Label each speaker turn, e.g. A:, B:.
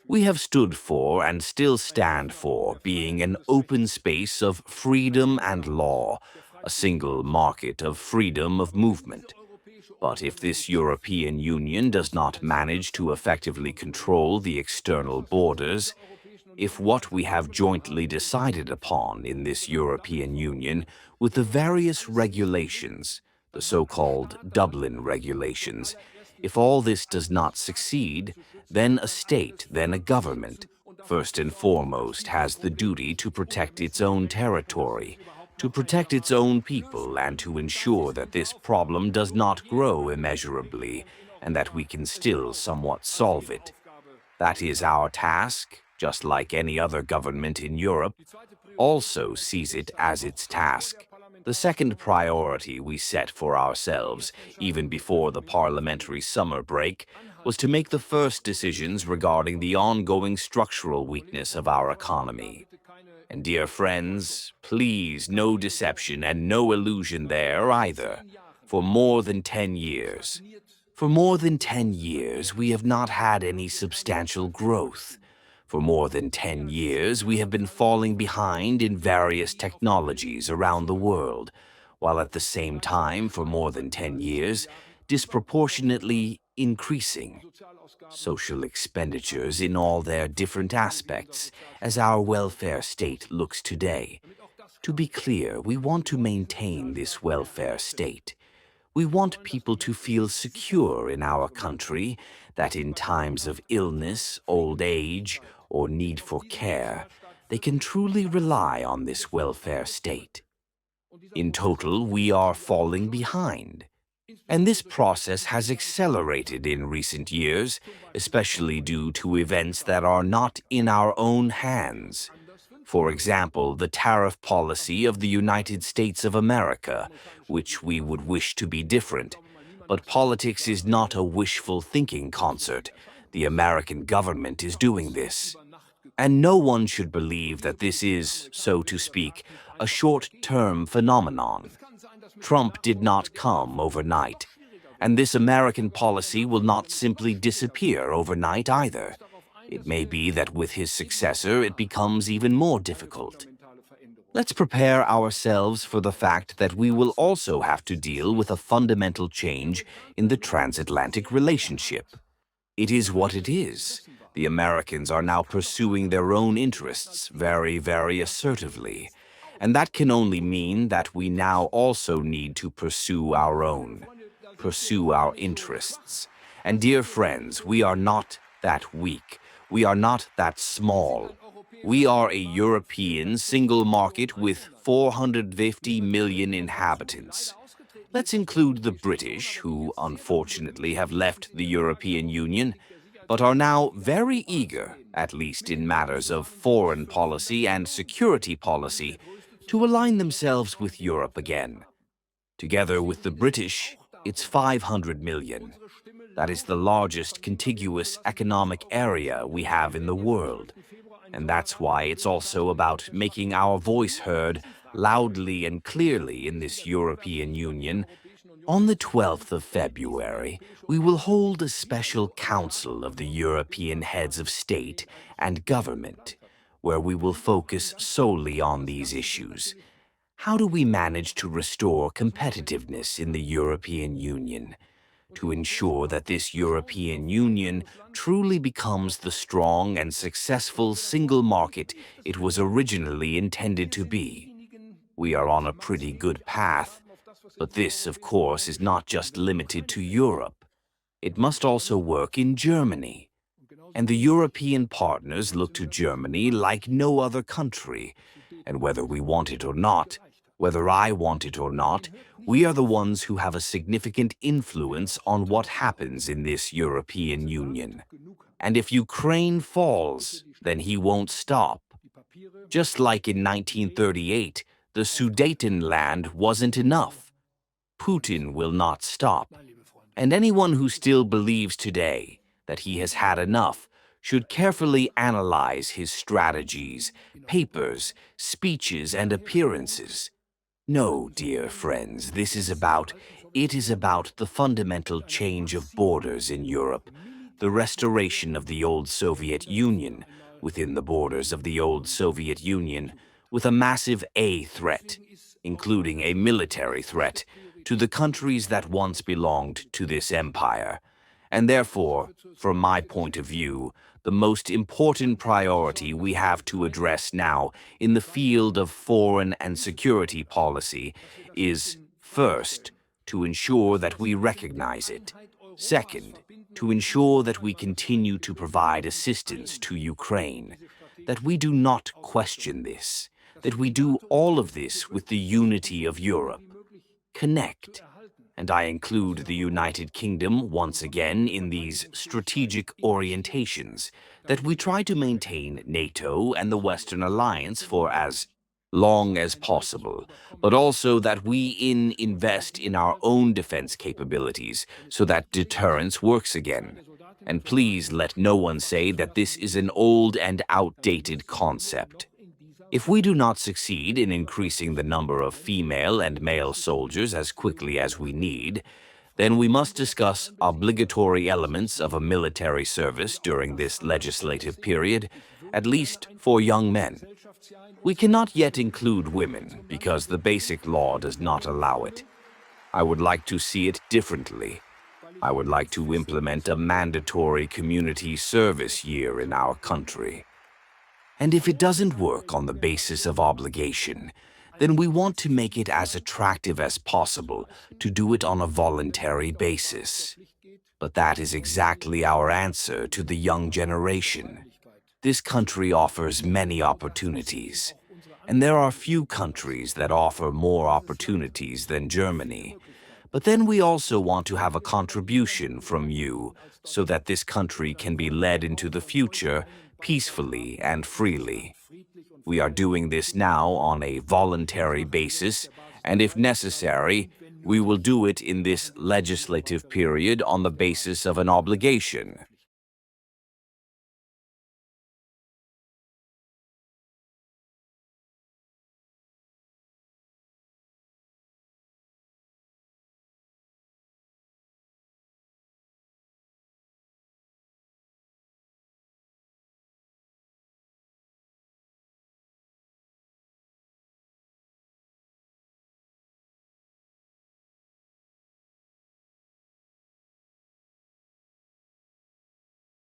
A: We have stood for and still stand for being an open space of freedom and law, a single market of freedom of movement. But if this European Union does not manage to effectively control the external borders, if what we have jointly decided upon in this European Union with the various regulations, the so-called Dublin regulations, if all this does not succeed, then a state, then a government, first and foremost, has the duty to protect its own territory, to protect its own people, and to ensure that this problem does not grow immeasurably, and that we can still somewhat solve it. That is our task, just like any other government in Europe also sees it as its task. The second priority we set for ourselves, even before the parliamentary summer break, was to make the first decisions regarding the ongoing structural weakness of our economy. And dear friends, please, no deception and no illusion there either. For more than 10 years, we have not had any substantial growth. For more than 10 years, we have been falling behind in various technologies around the world, while at the same time, for more than 10 years, disproportionately increasing social expenditures in all their different aspects as our welfare state looks today. To be clear, we want to maintain this welfare state. We want people to feel secure in our country, that in times of illness, old age, or need for care, they can truly rely on this welfare state. In total, we are falling behind. And this process has accelerated in recent years, especially due to events that are not in our own hands. For example, the tariff policy of the United States of America, which we would wish to be different. But politics is not a wishful thinking concert. The American government is doing this. And no one should believe that this is, so to speak, a short-term phenomenon. Trump did not come overnight, and this American policy will not simply disappear overnight either. It may be that with his successor it becomes even more difficult. Let's prepare ourselves for the fact that we will also have to deal with a fundamental change in the transatlantic relationship. It is what it is. The Americans are now pursuing their own interests very, very assertively. And that can only mean that we now also need to pursue our interests. And dear friends, we are not that weak. We are not that small. We are a European single market with 450 million inhabitants. Let's include the British, who unfortunately have left the European Union, but are now very eager, at least in matters of foreign policy and security policy, to align themselves with Europe again. Together with the British, it's 500 million. That is the largest contiguous economic area we have in the world. And that's why it's also about making our voice heard loudly and clearly in this European Union. On the 12th of February, we will hold a special council of the European heads of state and government, where we will focus solely on these issues. How do we manage to restore competitiveness in the European Union? To ensure that this European Union truly becomes the strong and successful single market it was originally intended to be. We are on a pretty good path, but this, of course, is not just limited to Europe. It must also work in Germany. And the European partners look to Germany like no other country. And whether we want it or not, whether I want it or not, we are the ones who have a significant influence on what happens in this European Union. And if Ukraine falls, then he won't stop. Just like in 1938, the Sudetenland wasn't enough. Putin will not stop. And anyone who still believes today that he has had enough should carefully analyze his strategies, papers, speeches, and appearances. No, dear friends, this is about It is about the fundamental change of borders in Europe, the restoration of the old Soviet Union within the borders of the old Soviet Union, with a massive A threat, including a military threat, to the countries that once belonged to this empire. And therefore, from my point of view, the most important priority we have to address now in the field of foreign and security policy is, first, to ensure that we recognize it. Second, to ensure that we continue to provide assistance to Ukraine, that we do not question this, that we do all of this with the unity of Europe. Connect, and I include the United Kingdom once again in these strategic orientations, that we try to maintain NATO and the Western Alliance for as long as possible, but also that we invest in our own defense capabilities so that deterrence works again. And please let no one say that this is an old and outdated concept. If we do not succeed in increasing the number of female and male soldiers as quickly as we need, then we must discuss obligatory elements of a military service during this legislative period, at least for young men. We cannot yet include women because the basic law does not allow it. I would like to see it differently. I would like to implement a mandatory community service year in our country. And if it doesn't work on the basis of obligation, then we want to make it as attractive as possible to do it on a voluntary basis. But that is exactly our answer to the young generation. This country offers many opportunities, and there are few countries that offer more opportunities than Germany. But then we also want to have a contribution from you so that this country can be led into the future peacefully and freely. We are doing this now on a voluntary basis, and if necessary, we will do it in this legislative period on the basis of an obligation.